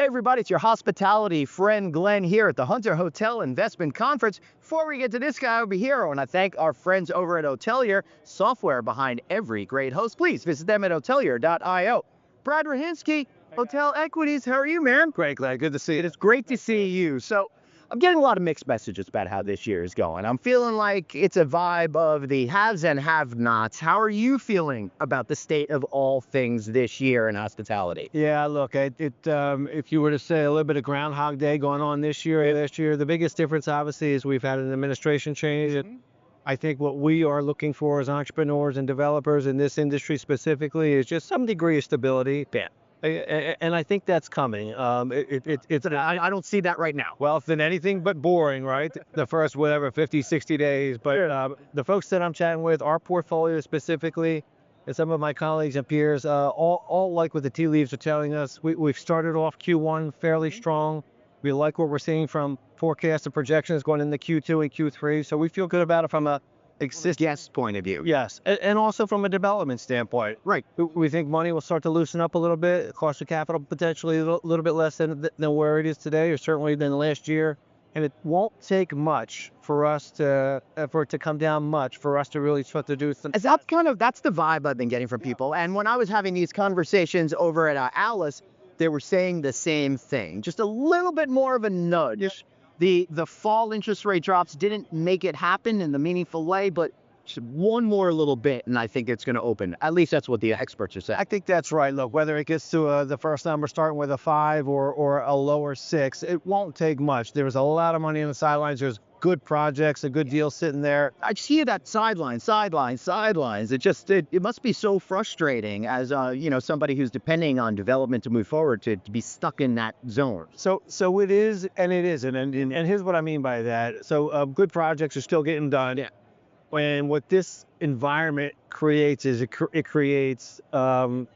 everybody, it's your hospitality friend Glenn here at the Hunter Hotel Investment Conference. Before we get to this guy over here, I want to thank our friends over at Hotelier, software behind every great host. Please visit them at hotelier.io. Brad Rahinsky, Hotel Equities, how are you, man? Great, Glenn. Good to see you. It's great to see you. So I'm getting a lot of mixed messages about how this year is going. I'm feeling like it's a vibe of the haves and have-nots. How are you feeling about the state of all things this year in hospitality? Yeah, look, if you were to say a little bit of Groundhog Day going on this year, the biggest difference, obviously, is we've had an administration change. And I think what we are looking for as entrepreneurs and developers in this industry specifically is just some degree of stability. Yeah. And I think that's coming. I don't see that right now. Well, it's been anything but boring, right? The first, 50, 60 days. But the folks that I'm chatting with, our portfolio specifically, and some of my colleagues and peers, all like what the tea leaves are telling us. We've started off Q1 fairly strong. We like what we're seeing from forecasts and projections going into Q2 and Q3. So we feel good about it from a Guest point of view. Yes, and also from a development standpoint. Right. We think money will start to loosen up a little bit, cost of capital potentially a little bit less than where it is today, or certainly than last year. And it won't take much for it to come down much for us to really start to do something. That's the vibe I've been getting from people. And when I was having these conversations over at Alice, they were saying the same thing, just a little bit more of a nudge. Yeah. The fall interest rate drops didn't make it happen in the meaningful way, but just one more little bit, and I think it's going to open. At least that's what the experts are saying. I think that's right. Look, whether it gets to the first number starting with a 5 or a lower 6, it won't take much. There's a lot of money on the sidelines. There's good projects, a good deal sitting there. I just hear that sidelines. It must be so frustrating as somebody who's depending on development to move forward to be stuck in that zone. So it is and it isn't. And here's what I mean by that. So good projects are still getting done. Yeah. And what this environment creates is it creates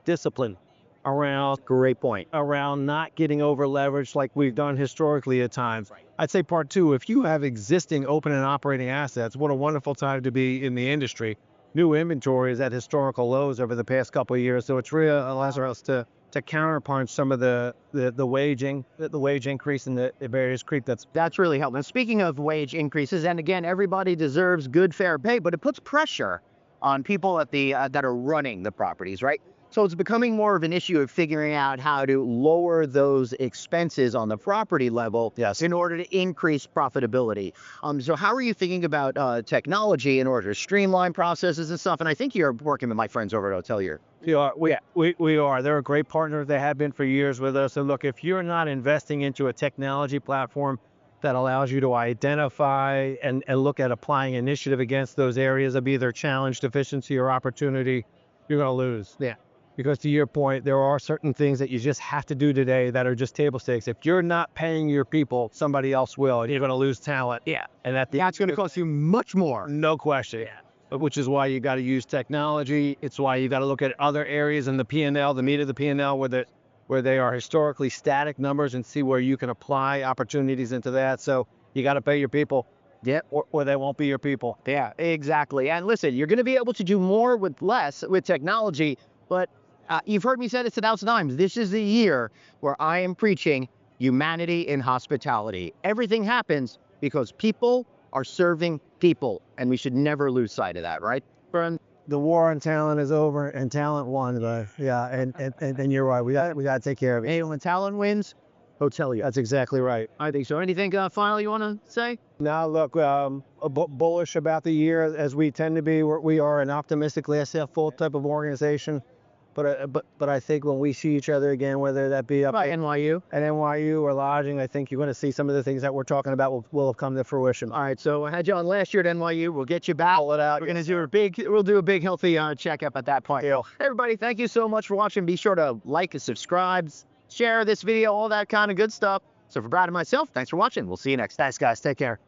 discipline around. Great point. Around not getting over leveraged like we've done historically at times. Right. I'd say part 2, if you have existing open and operating assets, what a wonderful time to be in the industry. New inventory is at historical lows over the past couple of years, so it's really allows us to counterpunch some of the wage increase and the various creep that's really helpful. And speaking of wage increases, and again, everybody deserves good, fair pay, but it puts pressure on people at the that are running the properties, right? So it's becoming more of an issue of figuring out how to lower those expenses on the property level. Yes. In order to increase profitability. So how are you thinking about technology in order to streamline processes and stuff? And I think you're working with my friends over at Hotelier. We are. They're a great partner. They have been for years with us. And look, if you're not investing into a technology platform that allows you to identify and look at applying initiative against those areas of either challenge, deficiency, or opportunity, you're going to lose. Yeah. Because to your point, there are certain things that you just have to do today that are just table stakes. If you're not paying your people, somebody else will, and you're going to lose talent. Yeah. And that's going to cost you much more. No question. Yeah. Which is why you got to use technology. It's why you got to look at other areas in the P&L, the meat of the P&L, where they are historically static numbers, and see where you can apply opportunities into that. So you got to pay your people. Yeah. Or they won't be your people. Yeah, exactly. And listen, you're going to be able to do more with less with technology, but you've heard me say this 1,000 times. This is the year where I am preaching humanity in hospitality. Everything happens because people are serving people, and we should never lose sight of that, right, friend? The war on talent is over, and talent won. But yeah, and you're right. We got to take care of it. Hey, when talent wins, Hotelier. That's exactly right. I think so. Anything final you want to say? No, look, bullish about the year as we tend to be. We are an optimistically SF-full type of organization. But I think when we see each other again, whether that be up at NYU or lodging, I think you're going to see some of the things that we're talking about will have come to fruition. All right, so I had you on last year at NYU. We'll get you back. Pull it out. We're going to do a big healthy checkup at that point. Yeah. Hey, everybody, thank you so much for watching. Be sure to like and subscribe, share this video, all that kind of good stuff. So for Brad and myself, thanks for watching. We'll see you next time. Thanks, guys. Take care.